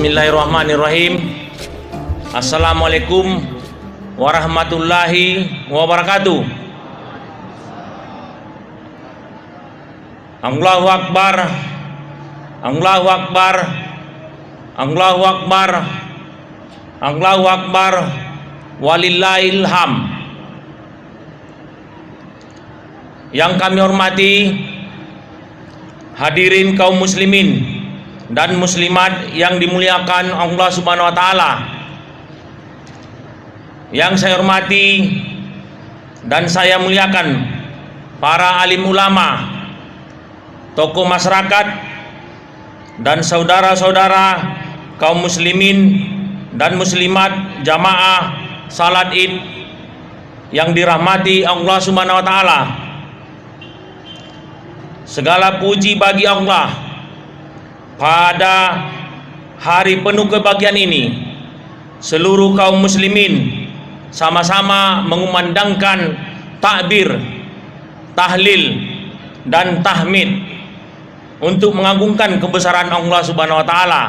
Bismillahirrahmanirrahim. Assalamualaikum warahmatullahi wabarakatuh. Allahu Akbar, Allahu Akbar, Allahu Akbar, Allahu Akbar, walillahil ham. Yang kami hormati hadirin kaum muslimin dan muslimat yang dimuliakan Allah Subhanahu wa taala. Yang saya hormati dan saya muliakan para alim ulama, tokoh masyarakat dan saudara-saudara kaum muslimin dan muslimat jamaah salat Id yang dirahmati Allah Subhanahu wa taala. Segala puji bagi Allah pada hari penuh kebahagiaan ini. Seluruh kaum muslimin sama-sama mengumandangkan takbir, tahlil dan tahmid untuk mengagungkan kebesaran Allah Subhanahu wa taala.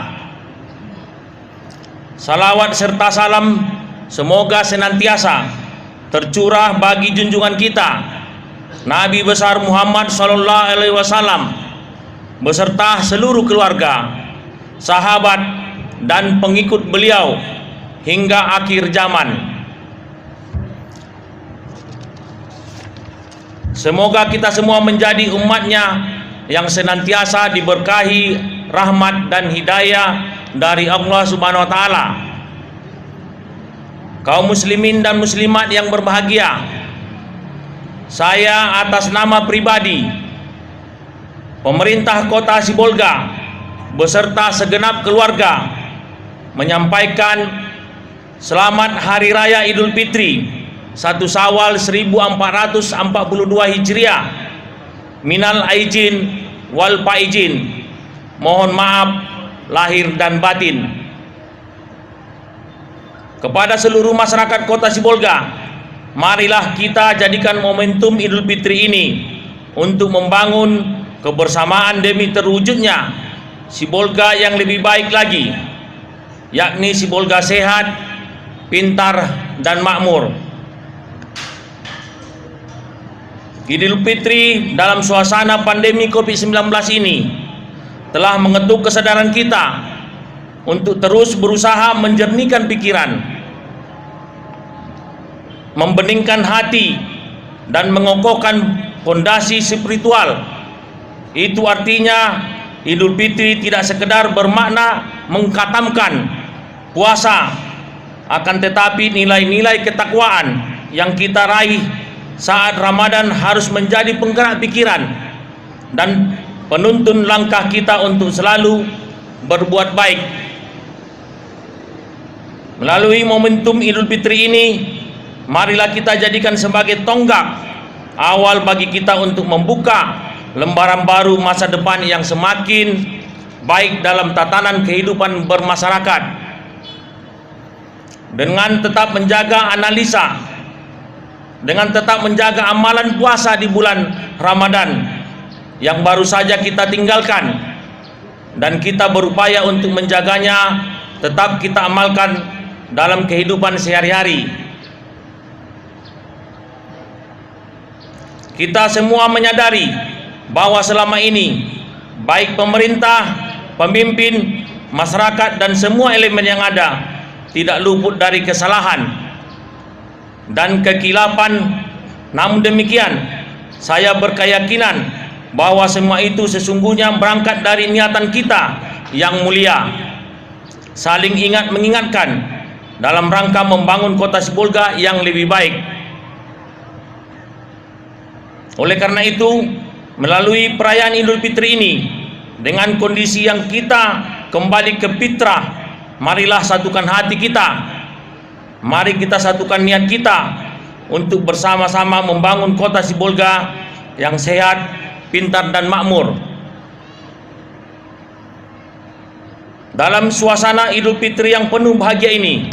Salawat serta salam semoga senantiasa tercurah bagi junjungan kita Nabi besar Muhammad sallallahu alaihi wasallam beserta seluruh keluarga, sahabat dan pengikut beliau hingga akhir zaman. Semoga kita semua menjadi umatnya yang senantiasa diberkahi rahmat dan hidayah dari Allah Subhanahu wa taala. Kaum muslimin dan muslimat yang berbahagia, saya atas nama pribadi pemerintah Kota Sibolga beserta segenap keluarga menyampaikan selamat Hari Raya Idul Fitri 1 Syawal 1442 Hijriah. Minal aijin wal faizin. Mohon maaf lahir dan batin. Kepada seluruh masyarakat Kota Sibolga, marilah kita jadikan momentum Idul Fitri ini untuk membangun kebersamaan demi terwujudnya Sibolga yang lebih baik lagi, yakni Sibolga sehat, pintar dan makmur. Idul Fitri dalam suasana pandemi COVID-19 ini telah mengetuk kesadaran kita untuk terus berusaha menjernihkan pikiran, membeningkan hati dan mengokohkan fondasi spiritual. Itu artinya Idul Fitri tidak sekedar bermakna mengkhatamkan puasa, akan tetapi nilai-nilai ketakwaan yang kita raih saat Ramadan harus menjadi penggerak pikiran dan penuntun langkah kita untuk selalu berbuat baik. Melalui momentum Idul Fitri ini, marilah kita jadikan sebagai tonggak awal bagi kita untuk membuka lembaran baru masa depan yang semakin baik dalam tatanan kehidupan bermasyarakat. Dengan tetap menjaga analisa, dengan tetap menjaga amalan puasa di bulan Ramadan yang baru saja kita tinggalkan, dan kita berupaya untuk menjaganya tetap kita amalkan dalam kehidupan sehari-hari. Kita semua menyadari bahwa selama ini baik pemerintah, pemimpin, masyarakat dan semua elemen yang ada tidak luput dari kesalahan dan kekilapan. Namun demikian, saya berkeyakinan bahwa semua itu sesungguhnya berangkat dari niatan kita yang mulia, saling ingat mengingatkan dalam rangka membangun Kota Sibolga yang lebih baik. Oleh karena itu, melalui perayaan Idul Fitri ini, dengan kondisi yang kita kembali ke fitrah, marilah satukan hati kita, mari kita satukan niat kita untuk bersama-sama membangun Kota Sibolga yang sehat, pintar dan makmur. Dalam suasana Idul Fitri yang penuh bahagia ini,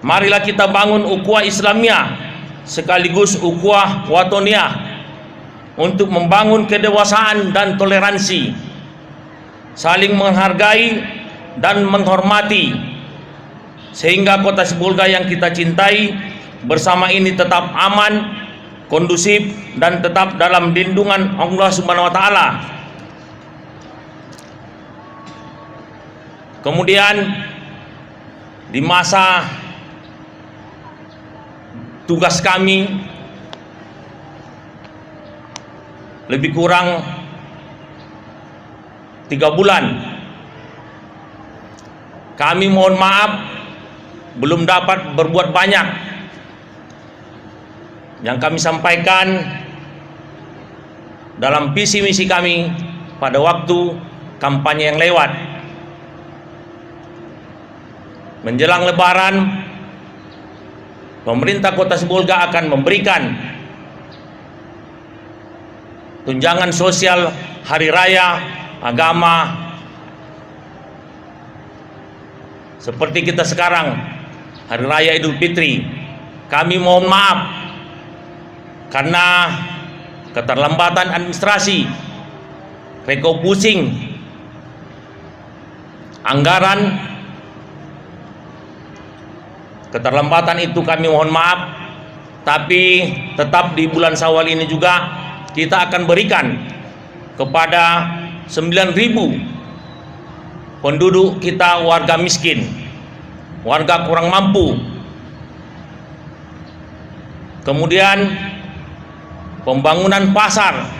marilah kita bangun ukhuwah Islamiyah sekaligus ukhuwah watoniyah untuk membangun kedewasaan dan toleransi, saling menghargai dan menghormati, sehingga Kota Sibolga yang kita cintai bersama ini tetap aman, kondusif, dan tetap dalam lindungan Allah Subhanahu wa Ta'ala. Kemudian di masa tugas kami lebih kurang 3 bulan, kami mohon maaf belum dapat berbuat banyak. Yang kami sampaikan dalam visi misi kami pada waktu kampanye yang lewat. Menjelang Lebaran, pemerintah Kota Sibolga akan memberikan tunjangan sosial hari raya agama seperti kita sekarang, hari raya Idul Fitri. Kami mohon maaf karena keterlambatan administrasi, refocusing anggaran, keterlambatan itu kami mohon maaf. Tapi tetap di bulan Syawal ini juga kita akan berikan kepada 9.000 penduduk kita, warga miskin, warga kurang mampu. Kemudian pembangunan pasar,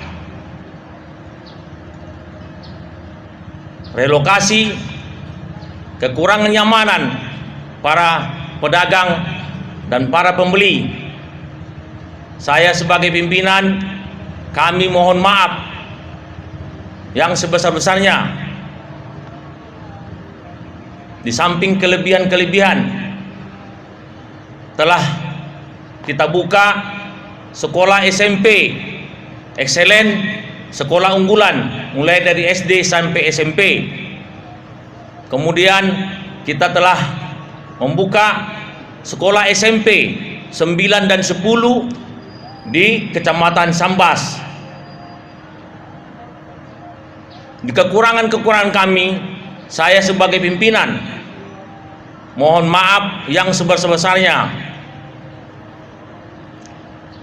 relokasi, kekurangan nyamanan para pedagang dan para pembeli. Saya sebagai pimpinan, kami mohon maaf yang sebesar-besarnya. Di samping kelebihan-kelebihan, telah kita buka sekolah SMP excellent, sekolah unggulan mulai dari SD sampai SMP. Kemudian kita telah membuka sekolah SMP 9 dan 10 di Kecamatan Sambas. Di kekurangan-kekurangan kami, saya sebagai pimpinan mohon maaf yang sebesar-besarnya.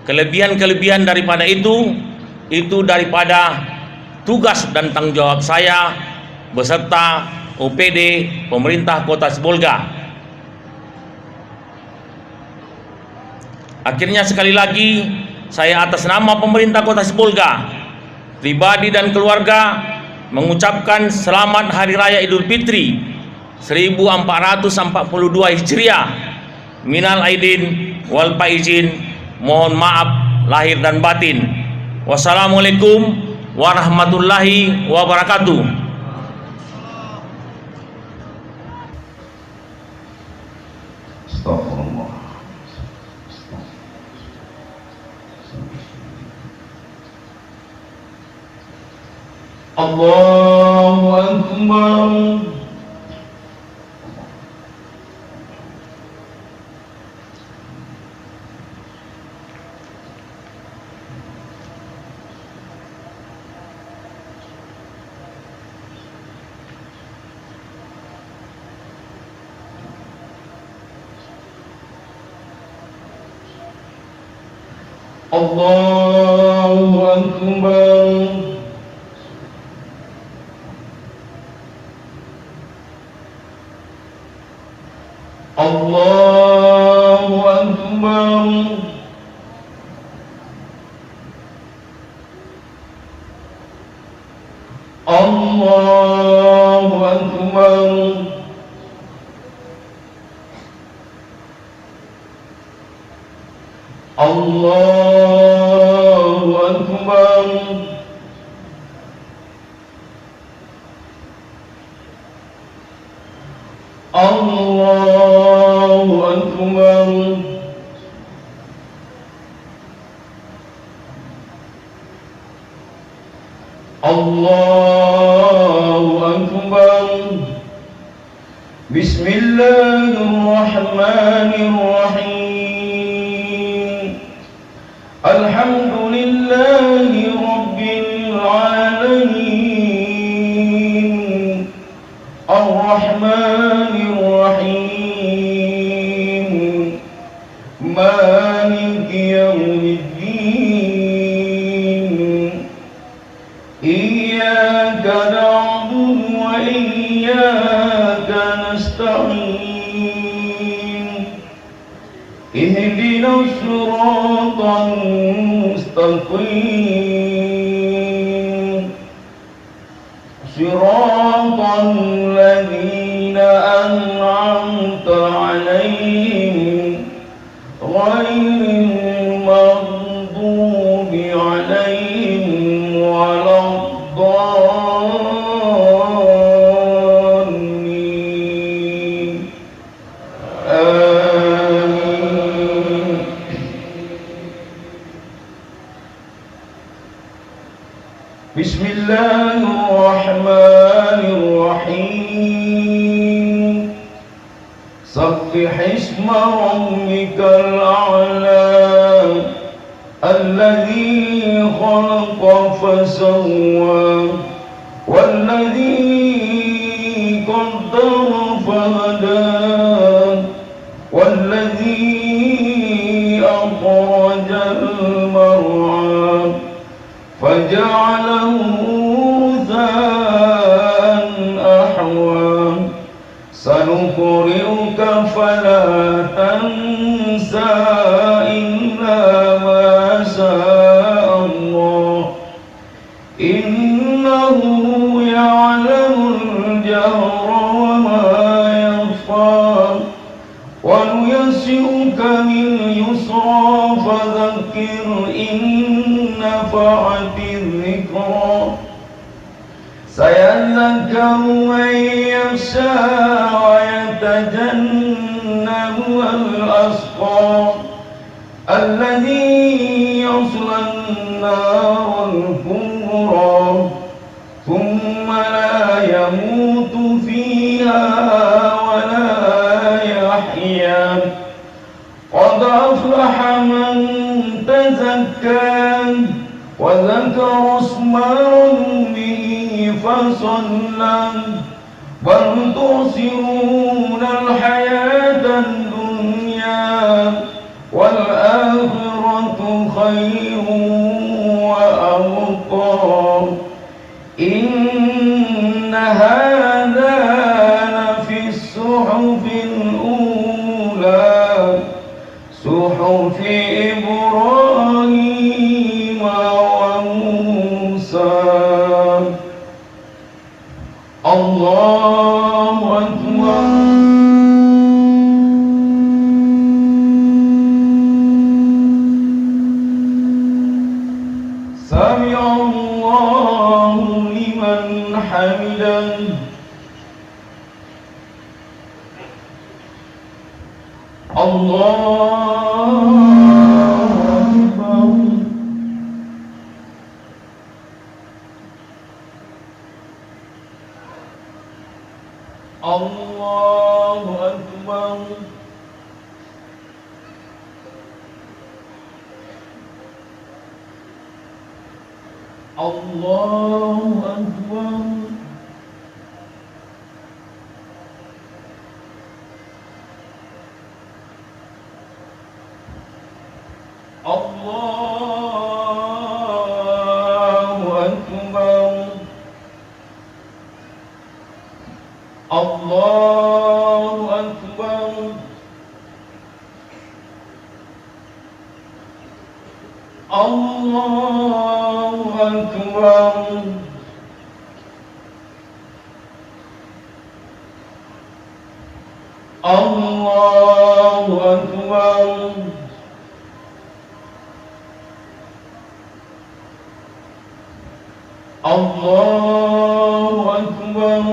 Kelebihan-kelebihan daripada itu daripada tugas dan tanggung jawab saya beserta OPD pemerintah Kota Sibolga. Akhirnya sekali lagi, saya atas nama pemerintah Kota Sibolga, pribadi dan keluarga, mengucapkan selamat Hari Raya Idul Fitri 1442 Hijriah. Minal aidin wal faizin, mohon maaf lahir dan batin. Wassalamualaikum warahmatullahi wabarakatuh. Astagfirullah. Allahu Akbar. Allahu Akbar. Allahu Akbar. Allahu Akbar. Allahu Akbar. Allahu Akbar. Allahu Akbar. Bismillahirrahmanirrahim. Alhamdulillahi Rabbil Alamin. Ar-Rahman مالك يوم الدين إياك نعبد وإياك نستعين اهدنا الصراط المستقيم صراط الذين أنعمت عليهم غير المغضوب عليهم ولا الضالين آمين. بسم الله الرحمن الرحيم سبح اسم ربك الأعلى الذي خلق فسوى والذي قدر فهدى والذي أخرج المرعى فجعله غثاء أحوى سنقرئك فلا تنسى إلا ما شاء الله إنه يعلم الجهر وما يخفى ونيسرك لليسرى فذكر إن نفعت الذكرى سيذكر من يخشى ويتجنبها الأشقى الذي يصلى النار الكبرى ثم لا يموت فيها ولا يحيا قد أفلح من تزكى وذكر اسم ربه فصلى بل تؤثرون الحياة الدنيا والآخرة خير وأبقى إن هذا لفي الصحف الأولى صحف إبراهيم وموسى. الله أكبر. سمع الله لمن حمده. الله أكبر. الله أكبر. الله أكبر. الله أكبر. الله أكبر. الله أكبر. الله أكبر. الله أكبر.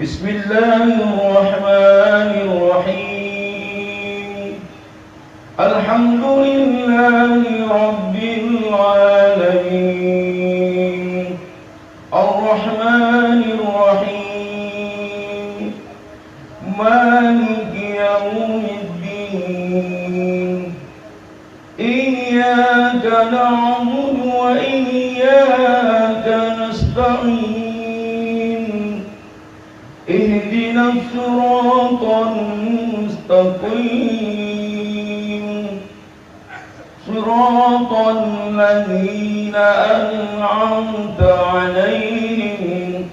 بسم الله الرحمن الرحيم الحمد لله رب العالمين الرحمن الرحيم مالك يوم الدين إياك نعبد وإياك نستعين اهدنا اهدنا الصراط المستقيم صراط الذين أنعمت عليهم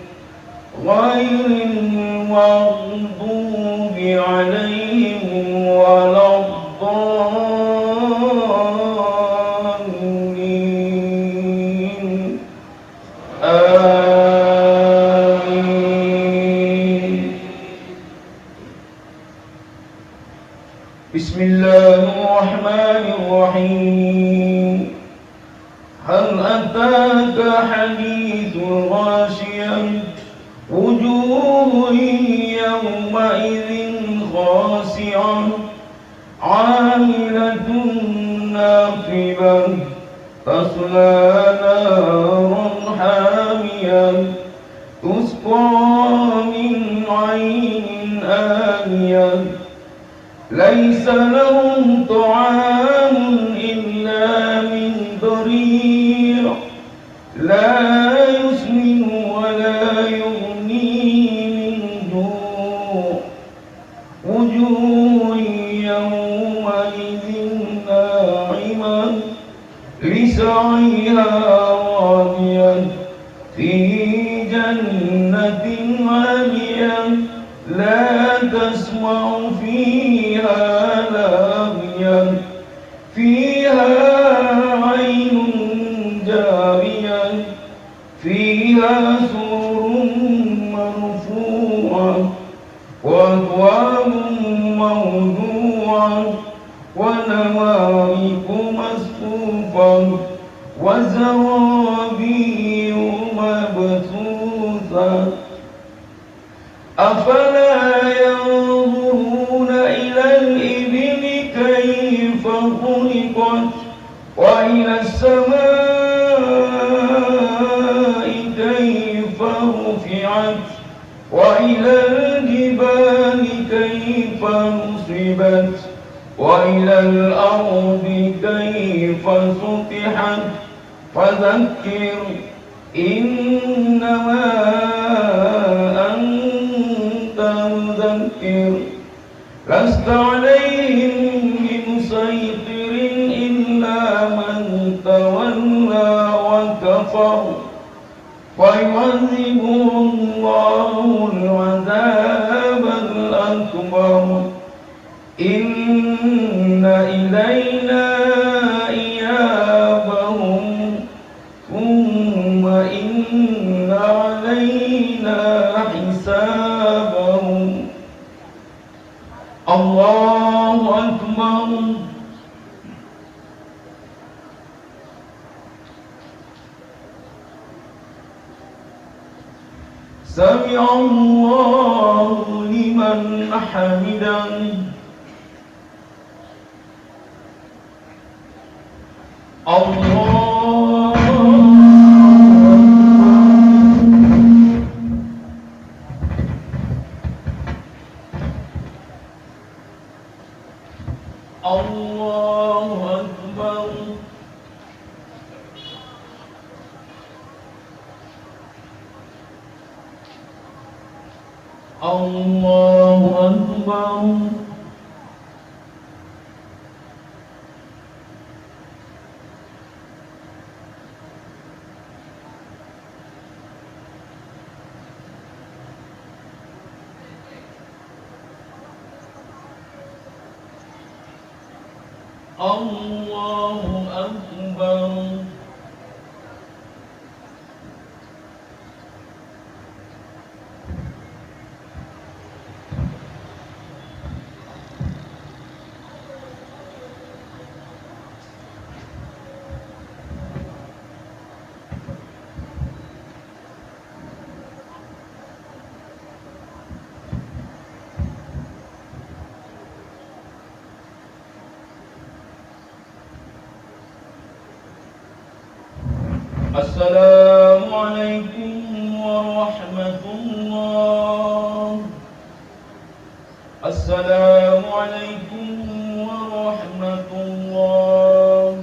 غير المغضوب عليهم ولا الضالين آمين. بسم الله الرحمن الرحيم. هل أتاك حديث الغاشية وجوه يومئذ خاشعة عاملة ناصبة تصلى نارا حامية تسقى من عين آنية ليس لهم طعام إلا من ضريع لا يسمن ولا يغني من جوع وجوه يومئذ ناعمة لسعيها راضية في جنة عالية لا تسمع فيها لاغية فيها عين جارية فيها سرر مرفوعة وأكواب موضوعة ونمارق مصفوفة وزرابي مبثوثة أفلا ينظرون إلى الإبل كيف خلقت وإلى السماء كيف رفعت وإلى الجبال كيف نصبت وإلى الأرض كيف سطحت فذكر إنما أنت مذكر لست عليهم بمسيطر إلا من تولى وكفر فيعذبه الله العذاب الأكبر إن إلينا إيابهم ثم إن علينا حسابهم. الله أكبر. سمع الله لمن حمده. الله أكبر. الله أكبر. الله أكبر. السلام عليكم ورحمة الله. السلام عليكم ورحمة الله.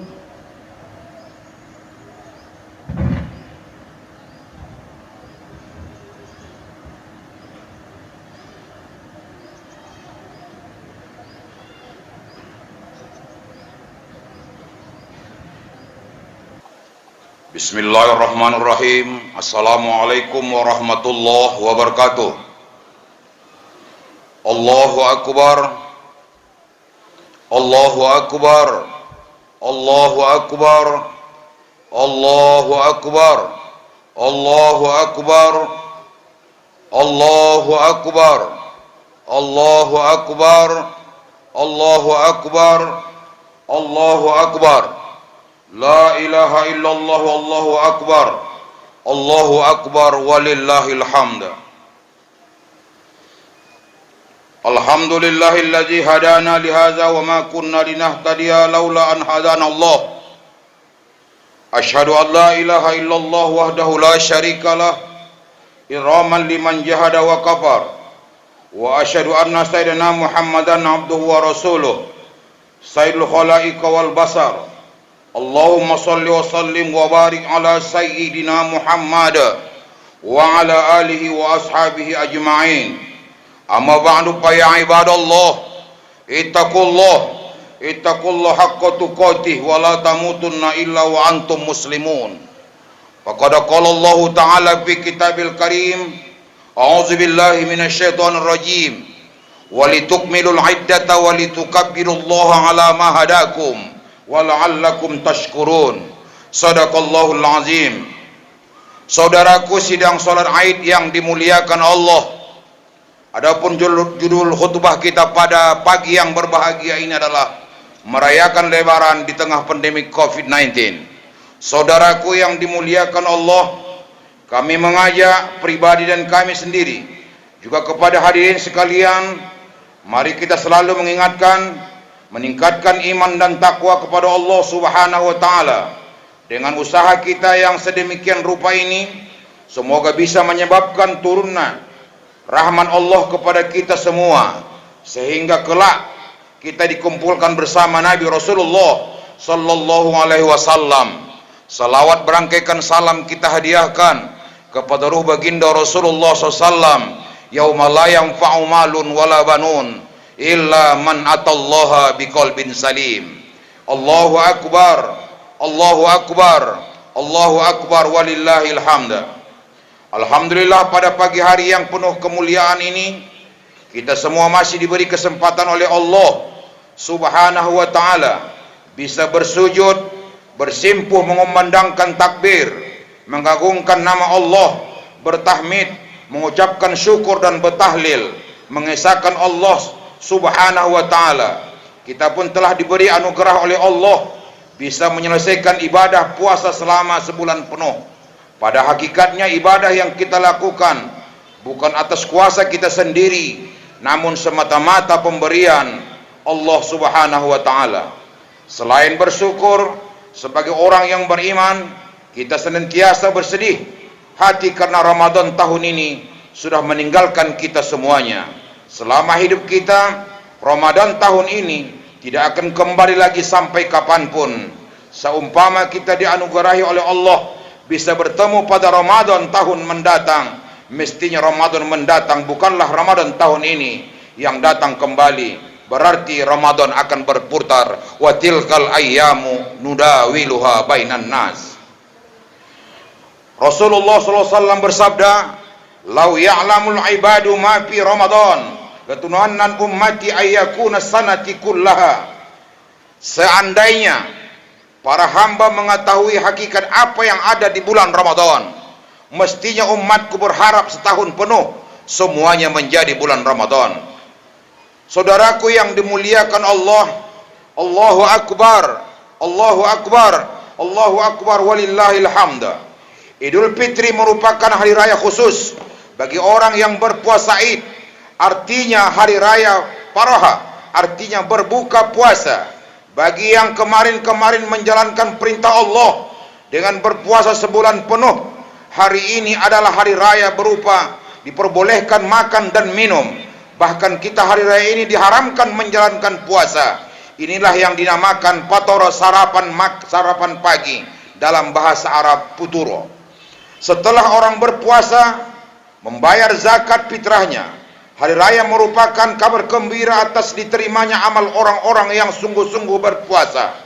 Bismillahirrahmanirrahim. Assalamualaikum warahmatullahi wabarakatuh. Allahu Akbar. Allahu Akbar. Allahu Akbar. Allahu Akbar. Allahu Akbar. Allahu Akbar. Allahu Akbar. Allahu Akbar. Allahu Akbar. La ilaha illallah wallahu akbar. Allahu akbar walillahil hamd. Alhamdulillahilladzi hadana lihadza wa ma kunna linahtadiya laula an hadana Allah. Asyhadu an la ilaha illallah wahdahu la syarikalah iraman liman jahada wa kafar. Wa asyhadu anna sayyidina Muhammadan abduhu wa rasuluh sayyidul khalaiq wal basar. Allahumma salli wa sallim wa barik ala sayyidina Muhammad wa ala alihi wa ashabihi ajma'in. Amma ba'du fa ya ibadallah ittaqullah haqqa tuqatih wa la tamutunna illa wa antum muslimun. Faqad qala Allah ta'ala fi kitabil karim, a'udzu billahi minasyaitonir rajim, wa litukmilul iddata wa litukabbirullaha ala ma hadakum wala'allakum tashkurun. Sadaqallahul azim. Saudaraku sidang salat Aid yang dimuliakan Allah. Adapun judul khutbah kita pada pagi yang berbahagia ini adalah merayakan Lebaran di tengah pandemi COVID-19. Saudaraku yang dimuliakan Allah, kami mengajak pribadi dan kami sendiri juga kepada hadirin sekalian, mari kita selalu meningkatkan iman dan takwa kepada Allah Subhanahu wa taala. Dengan usaha kita yang sedemikian rupa ini, semoga bisa menyebabkan turunnya rahmat Allah kepada kita semua, sehingga kelak kita dikumpulkan bersama Nabi Rasulullah sallallahu alaihi wasallam. Salawat berangkaikan salam kita hadiahkan kepada ruh baginda Rasulullah sallallahu alaihi wasallam, yauma la yanfa'u malun wala banun illa man atallaha biqalbin salim. Allahu akbar. Allahu akbar. Allahu akbar walillahil hamd. Alhamdulillah, pada pagi hari yang penuh kemuliaan ini kita semua masih diberi kesempatan oleh Allah Subhanahu wa taala bisa bersujud, bersimpuh mengumandangkan takbir, mengagungkan nama Allah, bertahmid, mengucapkan syukur dan bertahlil, mengesahkan Allah Subhanahu wa ta'ala. Kita pun telah diberi anugerah oleh Allah bisa menyelesaikan ibadah puasa selama sebulan penuh. Pada hakikatnya ibadah yang kita lakukan bukan atas kuasa kita sendiri, namun semata-mata pemberian Allah Subhanahu wa ta'ala. Selain bersyukur sebagai orang yang beriman, kita senantiasa bersedih hati karena Ramadan tahun ini sudah meninggalkan kita semuanya. Selama hidup kita, Ramadan tahun ini tidak akan kembali lagi sampai kapanpun. Seumpama kita dianugerahi oleh Allah bisa bertemu pada Ramadan tahun mendatang, mestinya Ramadan mendatang bukanlah Ramadan tahun ini yang datang kembali. Berarti Ramadan akan berputar. Wa tilkal ayyamu nudawiluha bainan nas. Rasulullah SAW bersabda, "Lau ya'lamul ibadu ma fi Ramadan latunuannan ummati ayyakuna sanati kullaha." Seandainya para hamba mengetahui hakikat apa yang ada di bulan Ramadan, mestinya umatku berharap setahun penuh semuanya menjadi bulan Ramadan. Saudaraku yang dimuliakan Allah, Allahu akbar, Allahu akbar, Allahu akbar walillahil hamd. Idul Fitri merupakan hari raya khusus bagi orang yang berpuasa Id. Artinya hari raya Paroha, artinya berbuka puasa. Bagi yang kemarin-kemarin menjalankan perintah Allah dengan berpuasa sebulan penuh, hari ini adalah hari raya berupa diperbolehkan makan dan minum. Bahkan kita hari raya ini diharamkan menjalankan puasa. Inilah yang dinamakan patoro, sarapan pagi, dalam bahasa Arab futuro. Setelah orang berpuasa membayar zakat fitrahnya, hari raya merupakan kabar gembira atas diterimanya amal orang-orang yang sungguh-sungguh berpuasa,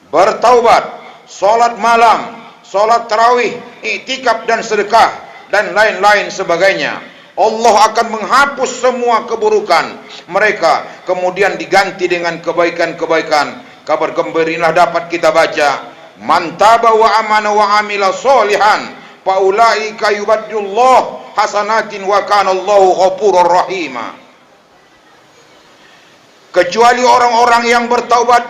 bertaubat, sholat malam, salat tarawih, iktikaf dan sedekah dan lain-lain sebagainya. Allah akan menghapus semua keburukan mereka, kemudian diganti dengan kebaikan-kebaikan. Kabar gembira dapat kita baca, man taba wa amana wa amila solihan faulaika yubaddilullah hasanatin wa kana Allahu ghafurur rahima. Kecuali orang-orang yang bertaubat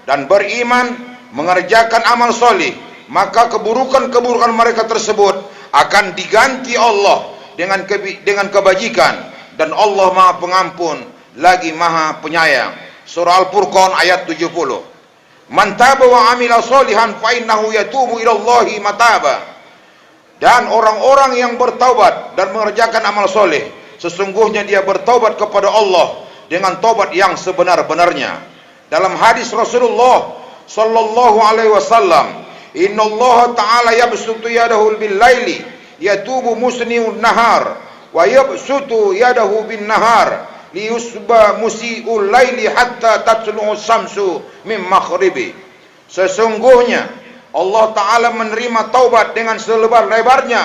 dan beriman mengerjakan amal soleh, maka keburukan-keburukan mereka tersebut akan diganti Allah dengan kebajikan, dan Allah Maha Pengampun lagi Maha Penyayang. Surah Al-Furqan ayat 70. Man taba wa amila solihan fa innahu yatubu ilallahi mataba. Dan orang-orang yang bertaubat dan mengerjakan amal soleh, sesungguhnya dia bertaubat kepada Allah dengan taubat yang sebenar-benarnya. Dalam hadis Rasulullah sallallahu alaihi wasallam, innallaha ta'ala yabsutu yadahu bil laili yatubu musniun nahar wa yabsutu yadahu bin nahar liyusba musiul laili hatta tatlu'u samsu min maghribi. Sesungguhnya Allah Ta'ala menerima taubat dengan selebar-lebarnya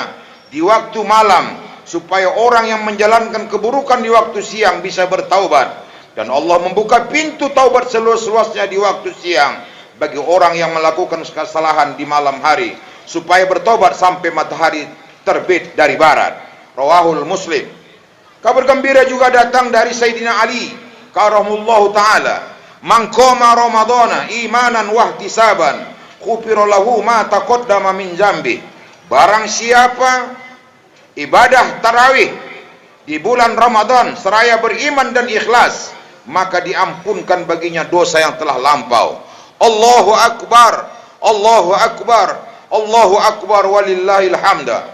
di waktu malam, supaya orang yang menjalankan keburukan di waktu siang bisa bertaubat, dan Allah membuka pintu taubat seluas-luasnya di waktu siang bagi orang yang melakukan kesalahan di malam hari, supaya bertobat sampai matahari terbit dari barat. Rawahul Muslim. Kabar gembira juga datang dari Sayyidina Ali karamullahu taala, man qama ramadhana imanan wa ihtisaban ghufira lahu ma taqaddama min dzambi. Barang siapa ibadah tarawih di bulan Ramadan seraya beriman dan ikhlas, maka diampunkan baginya dosa yang telah lampau. Allahu Akbar, Allahu Akbar, Allahu Akbar walillahil hamda.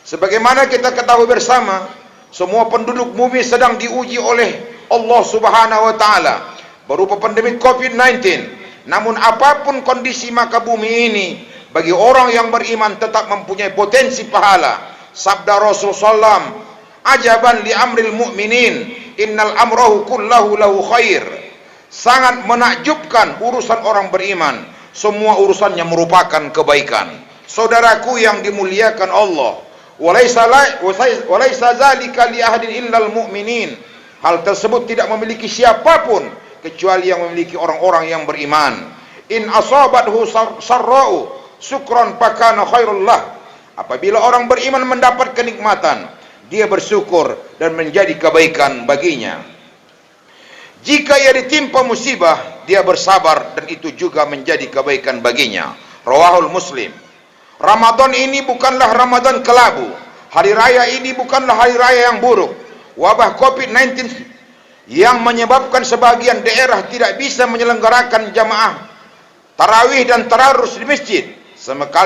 Sebagaimana kita ketahui bersama, semua penduduk bumi sedang diuji oleh Allah Subhanahu wa taala berupa pandemi COVID-19. Namun apapun kondisi maka bumi ini, bagi orang yang beriman tetap mempunyai potensi pahala. Sabda Rasulullah SAW, ajaban li amril mu'minin innal amrahu kullahu lahu khair. Sangat menakjubkan urusan orang beriman, semua urusannya merupakan kebaikan. Saudaraku yang dimuliakan Allah, walaysa zalika li ahadin illal mu'minin. Hal tersebut tidak memiliki siapapun kecuali yang memiliki orang-orang yang beriman. In asabathu sarra'u syukran fakana khairul lah. Apabila orang beriman mendapat kenikmatan, dia bersyukur dan menjadi kebaikan baginya. Jika ia ditimpa musibah, dia bersabar dan itu juga menjadi kebaikan baginya. Rawahul Muslim. Ramadan ini bukanlah Ramadan kelabu. Hari raya ini bukanlah hari raya yang buruk. Wabah COVID-19 yang menyebabkan sebagian daerah tidak bisa menyelenggarakan jamaah tarawih dan tadarus di masjid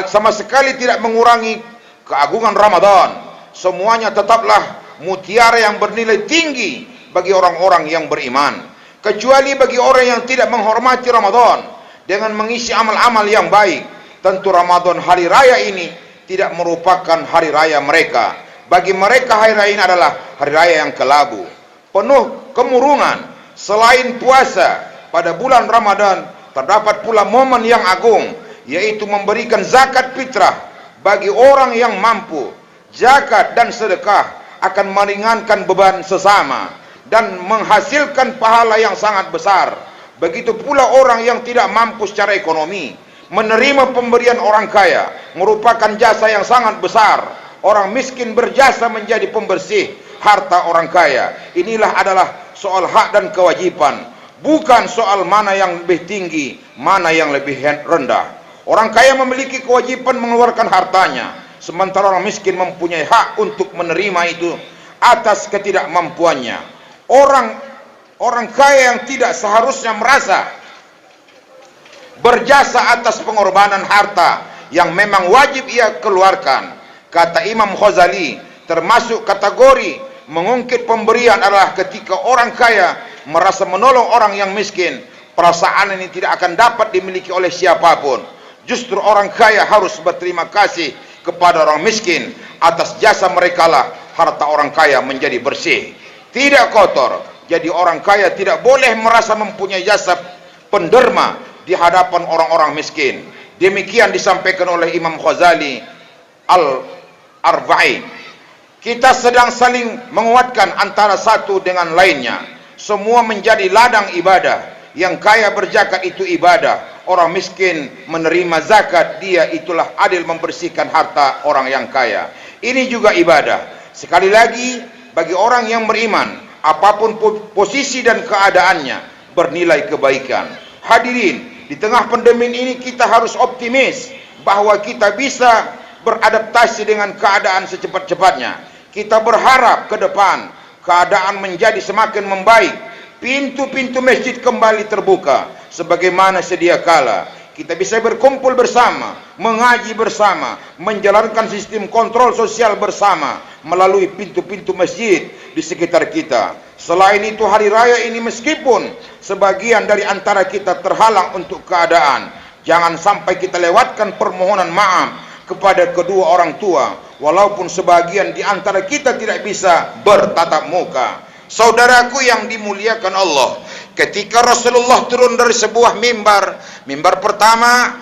sama sekali tidak mengurangi keagungan Ramadan. Semuanya tetaplah mutiara yang bernilai tinggi bagi orang-orang yang beriman, kecuali bagi orang yang tidak menghormati Ramadan dengan mengisi amal-amal yang baik. Tentu Ramadan hari raya ini tidak merupakan hari raya mereka. Bagi mereka hari raya ini adalah hari raya yang kelabu, penuh kemurungan. Selain puasa pada bulan Ramadan, terdapat pula momen yang agung, yaitu memberikan zakat fitrah bagi orang yang mampu. Zakat dan sedekah akan meringankan beban sesama dan menghasilkan pahala yang sangat besar. Begitu pula orang yang tidak mampu secara ekonomi, menerima pemberian orang kaya merupakan jasa yang sangat besar. Orang miskin berjasa menjadi pembersih harta orang kaya. Inilah adalah soal hak dan kewajiban, bukan soal mana yang lebih tinggi, mana yang lebih rendah. Orang kaya memiliki kewajiban mengeluarkan hartanya, sementara orang miskin mempunyai hak untuk menerima itu atas ketidakmampuannya. Orang kaya yang tidak seharusnya merasa berjasa atas pengorbanan harta yang memang wajib ia keluarkan. Kata Imam Ghazali, termasuk kategori mengungkit pemberian adalah ketika orang kaya merasa menolong orang yang miskin. Perasaan ini tidak akan dapat dimiliki oleh siapapun. Justru orang kaya harus berterima kasih kepada orang miskin. Atas jasa merekalah harta orang kaya menjadi bersih, tidak kotor. Jadi orang kaya tidak boleh merasa mempunyai jasa penderma di hadapan orang-orang miskin. Demikian disampaikan oleh Imam Ghazali Al-Arba'in. Kita sedang saling menguatkan antara satu dengan lainnya. Semua menjadi ladang ibadah. Yang kaya berzakat itu ibadah. Orang miskin menerima zakat, dia itulah adil membersihkan harta orang yang kaya. Ini juga ibadah. Sekali lagi, bagi orang yang beriman, apapun posisi dan keadaannya, bernilai kebaikan. Hadirin, di tengah pandemi ini kita harus optimis bahwa kita bisa beradaptasi dengan keadaan secepat-cepatnya. Kita berharap ke depan keadaan menjadi semakin membaik. Pintu-pintu masjid kembali terbuka sebagaimana sedia kala. Kita bisa berkumpul bersama, mengaji bersama, menjalankan sistem kontrol sosial bersama melalui pintu-pintu masjid di sekitar kita. Selain itu, hari raya ini meskipun sebagian dari antara kita terhalang untuk keadaan, jangan sampai kita lewatkan permohonan maaf kepada kedua orang tua, walaupun sebagian di antara kita tidak bisa bertatap muka. Saudaraku yang dimuliakan Allah, ketika Rasulullah turun dari sebuah mimbar pertama,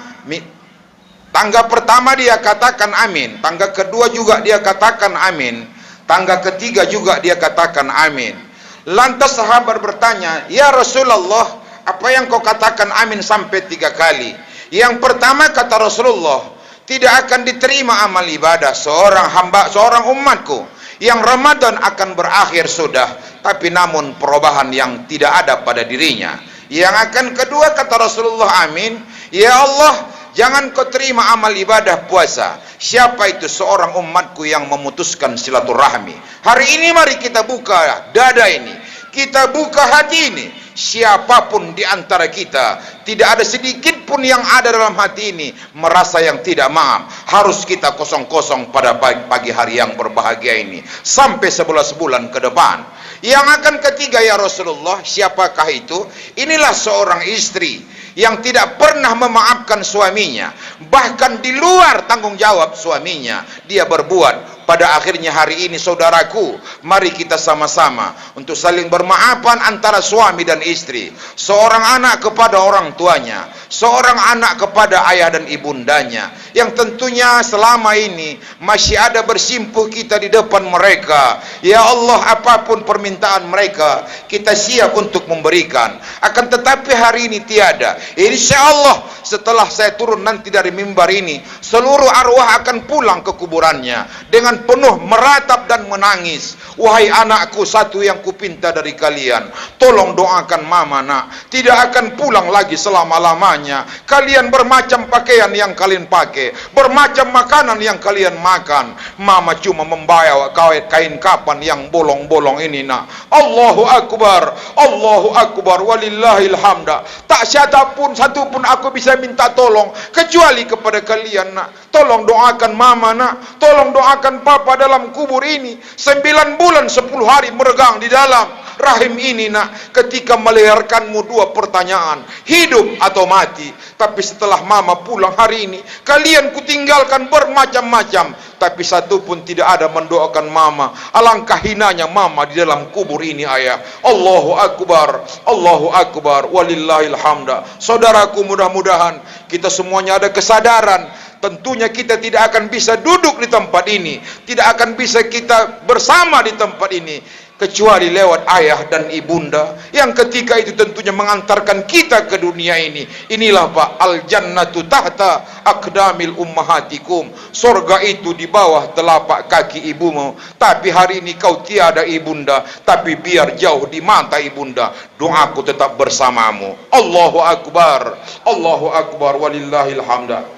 tangga pertama dia katakan amin, tangga kedua juga dia katakan amin, tangga ketiga juga dia katakan amin. Lantas sahabat bertanya, "Ya Rasulullah, apa yang kau katakan amin sampai 3 kali?" Yang pertama kata Rasulullah, tidak akan diterima amal ibadah seorang hamba, seorang umatku, yang Ramadan akan berakhir sudah, tapi namun perubahan yang tidak ada pada dirinya. Yang akan kedua kata Rasulullah, amin, ya Allah, jangan kau terima amal ibadah puasa. Siapa itu? Seorang umatku yang memutuskan silaturahmi. Hari ini mari kita buka dada ini, kita buka hati ini. Siapapun di antara kita, tidak ada sedikit pun yang ada dalam hati ini merasa yang tidak maaf. Harus kita kosong-kosong pada pagi hari yang berbahagia ini sampai 11 bulan ke depan. Yang akan ketiga, ya Rasulullah, siapakah itu? Inilah seorang istri yang tidak pernah memaafkan suaminya, bahkan di luar tanggung jawab suaminya dia berbuat. Pada akhirnya hari ini, saudaraku, mari kita sama-sama untuk saling bermaafan antara suami dan istri. Seorang anak kepada orang tuanya, seorang anak kepada ayah dan ibundanya, yang tentunya selama ini masih ada bersimpuh kita di depan mereka. Ya Allah, apapun permintaan mereka, kita siap untuk memberikan. Akan tetapi hari ini tiada. Insya Allah setelah saya turun nanti dari mimbar ini, seluruh arwah akan pulang ke kuburannya dengan penuh meratap dan menangis. Wahai anakku, satu yang kupinta dari kalian, tolong doakan mama nak, tidak akan pulang lagi selama-lamanya. Kalian bermacam pakaian yang kalian pakai, bermacam makanan yang kalian makan, mama cuma membawa kain kapan yang bolong-bolong ini nak. Allahu Akbar, Allahu Akbar, walillahil hamda. Tak satu pun aku bisa minta tolong kecuali kepada kalian nak. Tolong doakan mama nak, tolong doakan papa dalam kubur ini. 9 bulan 10 hari meregang di dalam rahim ini nak. Ketika melahirkanmu 2 pertanyaan, hidup atau mati. Tapi setelah mama pulang hari ini, kalian kutinggalkan bermacam-macam, tapi satu pun tidak ada mendoakan mama. Alangkah hinanya mama di dalam kubur ini ayah. Allahu Akbar, Allahu Akbar, walillahil hamda. Saudaraku, mudah-mudahan kita semuanya ada kesadaran. Tentunya kita tidak akan bisa duduk di tempat ini, tidak akan bisa kita bersama di tempat ini, kecuali lewat ayah dan ibunda yang ketika itu tentunya mengantarkan kita ke dunia ini. Inilah Pak, al-jannatu tahta aqdamil ummahatikum. Surga itu di bawah telapak kaki ibumu. Tapi hari ini kau tiada ibunda, tapi biar jauh di mata ibunda, doaku tetap bersamamu. Allahu Akbar, Allahu Akbar, walillahil hamda.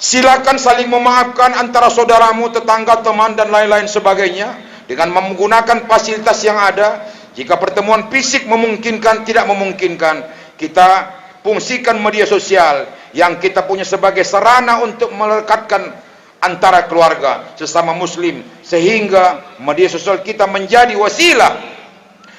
Silakan saling memaafkan antara saudaramu, tetangga, teman dan lain-lain sebagainya dengan menggunakan fasilitas yang ada. Jika pertemuan fisik memungkinkan, tidak memungkinkan, kita fungsikan media sosial yang kita punya sebagai sarana untuk melekatkan antara keluarga sesama muslim, sehingga media sosial kita menjadi wasilah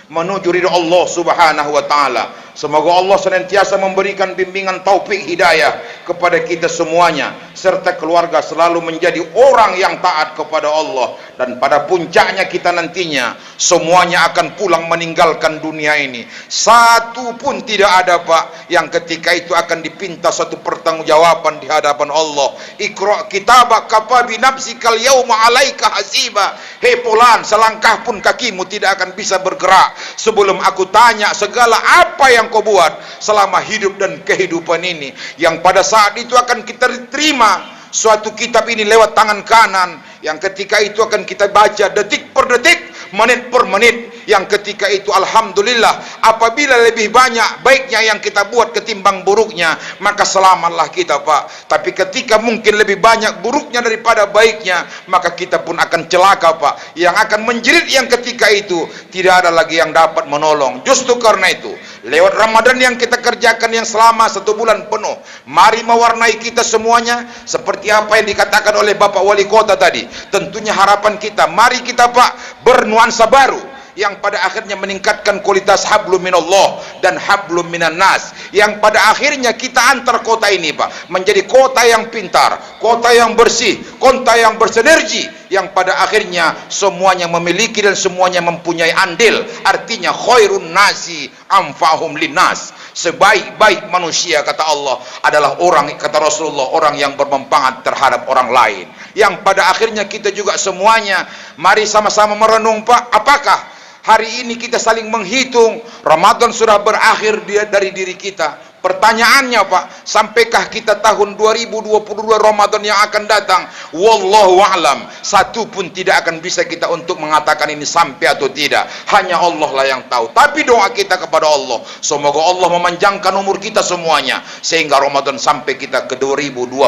menuju ridha Allah Subhanahu wa taala. Semoga Allah senantiasa memberikan bimbingan taufik hidayah kepada kita semuanya, serta keluarga selalu menjadi orang yang taat kepada Allah. Dan pada puncaknya kita nantinya semuanya akan pulang meninggalkan dunia ini. Satu pun tidak ada, Pak, yang ketika itu akan dipinta satu pertanggungjawaban di hadapan Allah. Iqra kitabak kafa bi nafsikal yauma alaika hasiba. Hei fulan, selangkah pun kakimu tidak akan bisa bergerak sebelum aku tanya segala apa yang kau buat selama hidup dan kehidupan ini. Yang pada saat itu akan kita terima suatu kitab ini lewat tangan kanan, yang ketika itu akan kita baca detik per detik, menit per menit, yang ketika itu alhamdulillah apabila lebih banyak baiknya yang kita buat ketimbang buruknya, maka selamatlah kita, Pak. Tapi ketika mungkin lebih banyak buruknya daripada baiknya, maka kita pun akan celaka, Pak. Yang akan menjerit yang ketika itu tidak ada lagi yang dapat menolong. Justru karena itu, lewat Ramadan yang kita kerjakan yang selama 1 bulan penuh, mari mewarnai kita semuanya seperti apa yang dikatakan oleh Bapak Wali Kota tadi. Tentunya harapan kita, mari kita, Pak, bernuansa baru yang pada akhirnya meningkatkan kualitas hablum minallah dan hablum minan nas, yang pada akhirnya kita antar kota ini, Pak, menjadi kota yang pintar, kota yang bersih, kota yang bersinergi, yang pada akhirnya semuanya memiliki dan semuanya mempunyai andil. Artinya khairun nasi anfa'hum linnas, sebaik-baik manusia, kata Allah, adalah orang, kata Rasulullah, orang yang bermanfaat terhadap orang lain. Yang pada akhirnya kita juga semuanya mari sama-sama merenung, Pak, apakah hari ini kita saling menghitung Ramadan sudah berakhir dari diri kita? Pertanyaannya, Pak, sampaikah kita tahun 2022 Ramadan yang akan datang? Wallahu a'lam. Satu pun tidak akan bisa kita untuk mengatakan ini sampai atau tidak. Hanya Allah lah yang tahu. Tapi doa kita kepada Allah, semoga Allah memanjangkan umur kita semuanya sehingga Ramadan sampai kita ke 2022.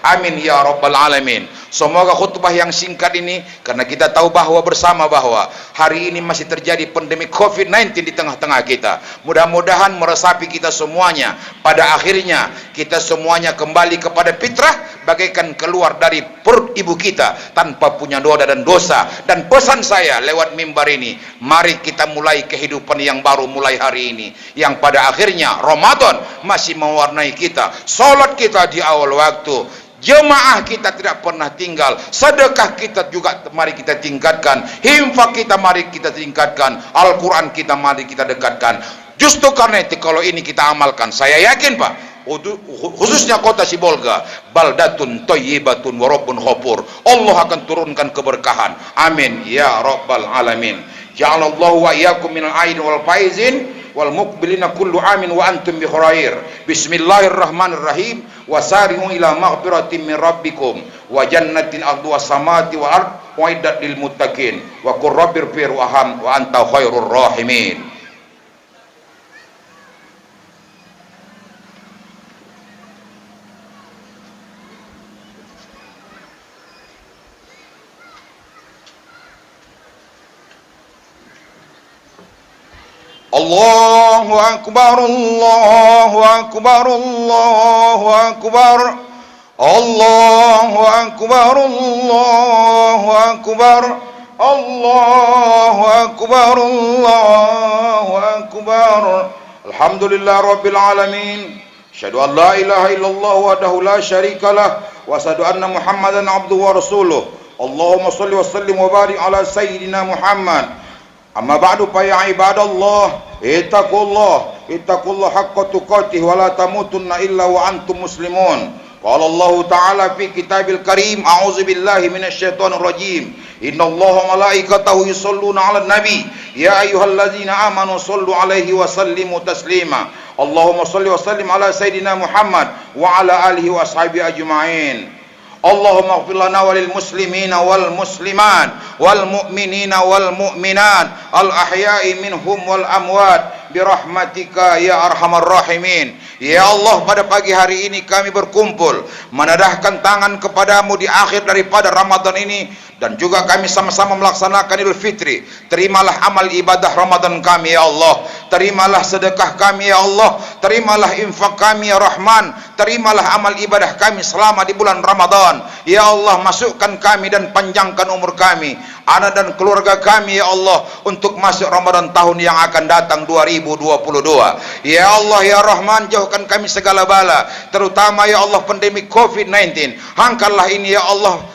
Amin ya rabbal alamin. Semoga khutbah yang singkat ini, karena kita tahu bahwa bersama bahwa hari ini masih terjadi pandemi COVID-19 di tengah-tengah kita. Mudah-mudahan meresapi kita semua. Pada akhirnya kita semuanya kembali kepada fitrah, bagaikan keluar dari perut ibu kita tanpa punya noda dan dosa. Dan pesan saya lewat mimbar ini, mari kita mulai kehidupan yang baru mulai hari ini, yang pada akhirnya Ramadan masih mewarnai kita. Salat kita di awal waktu, jemaah kita tidak pernah tinggal, sedekah kita juga mari kita tingkatkan, infak kita mari kita tingkatkan, Al-Quran kita mari kita dekatkan. Justru karena itu kalau ini kita amalkan, saya yakin, Pak, khususnya kota Sibolga, baldatun thayyibatun wa rabbun ghafur, Allah akan turunkan keberkahan. Amin ya rabbal alamin. Ja'alallahu wa iyyakum minal aidin wal faizin wal muqbilina kullu amin wa antum bi khair. Bismillahirrahmanirrahim. Wasari'u ila maghfiratin min rabbikum wa jannatin arduha samawati wal ard wa iddat lil muttaqin wa qur rabbir warham wa anta khairur rahimin. Allahu akbar, Allahu akbar, Allahu akbar, Allahu akbar, Allahu akbar, Allahu akbar, Allahu akbar. Alhamdulillah rabbil alamin. Asyhadu an la ilaha illallah wahdahu la syarikalah wa asyhadu anna Muhammadan abduhu wa rasuluh. Allahumma shalli wa sallim wa barik ala sayyidina Muhammad. Amma ba'du fa ya ibadallah, ittaqullah haqqa tuqatih wa la tamutunna illa wa antum muslimun. Qala Allah Ta'ala fi kitabil karim, a'udzu billahi minasy syaithanir rajim. Innallaha malaikatahu yusholluna 'alan nabi, ya ayyuhalladzina amanu shollu 'alaihi wa sallimu taslima. Allahumma shalli wa sallim ala sayyidina Muhammad wa ala alihi wa ashabihi ajma'in. Allahumma ighfir lana walil muslimina wal muslimat wal mu'minina wal mu'minat al ahya'i minhum wal amwat birahmatika ya arhamar rahimin. Ya Allah, pada pagi hari ini kami berkumpul menadahkan tangan kepadamu di akhir daripada Ramadan ini, dan juga kami sama-sama melaksanakan Idul Fitri. Terimalah amal ibadah Ramadan kami ya Allah, terimalah sedekah kami ya Allah, terimalah infak kami ya Rahman, terimalah amal ibadah kami selama di bulan Ramadan. Ya Allah, masukkan kami dan panjangkan umur kami, anak dan keluarga kami ya Allah, untuk masuk Ramadan tahun yang akan datang 2022. Ya Allah ya Rahman, jauhkan kami segala bala, terutama ya Allah pandemi COVID-19. Angkatlah ini ya Allah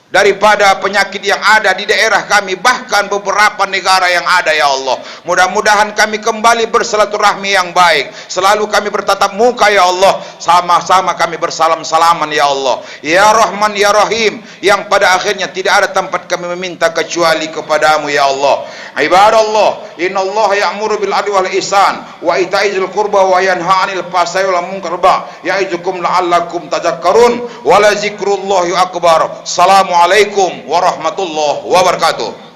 daripada penyakit yang ada di daerah kami, bahkan beberapa negara yang ada ya Allah. Mudah-mudahan kami kembali bersilaturahmi yang baik, selalu kami bertatap muka ya Allah, sama-sama kami bersalam-salaman ya Allah. Ya Rahman ya Rahim, yang pada akhirnya tidak ada tempat kami meminta kecuali kepadamu ya Allah. Ibadallah, innallaha ya'muru bil adli wal ihsan wa itaizil qurba wa yanha 'anil fahsya'i wal munkar ya'izukum la'allakum tadhakkarun wa la zikrullahi akbar. Assalamualaikum warahmatullahi wabarakatuh.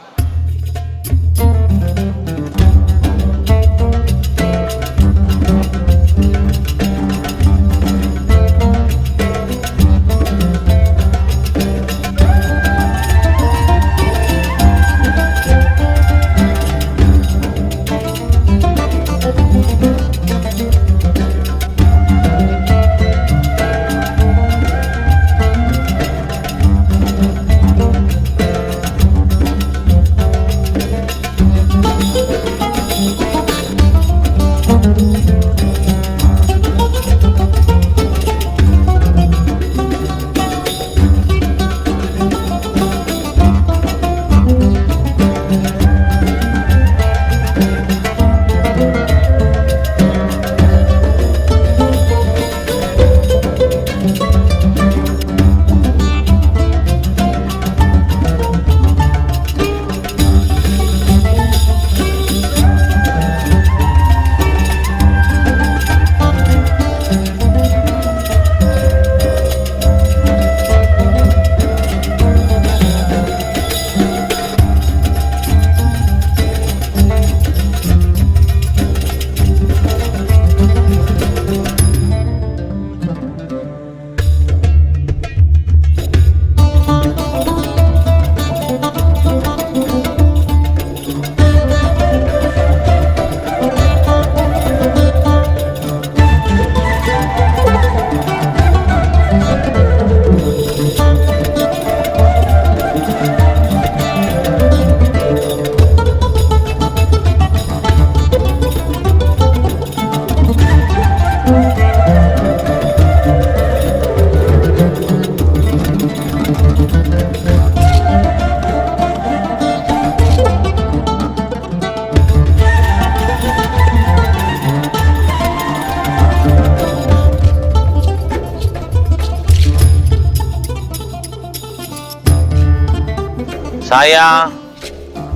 Saya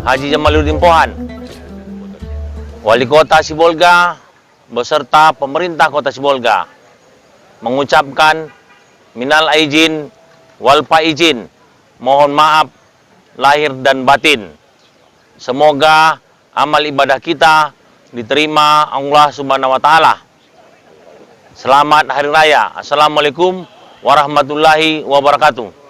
Haji Jamaluddin Pohan, Wali Kota Sibolga beserta pemerintah Kota Sibolga, mengucapkan minal aidin wal faizin, mohon maaf lahir dan batin. Semoga amal ibadah kita diterima Allah Subhanahu wa taala. Selamat Hari Raya. Assalamualaikum warahmatullahi wabarakatuh.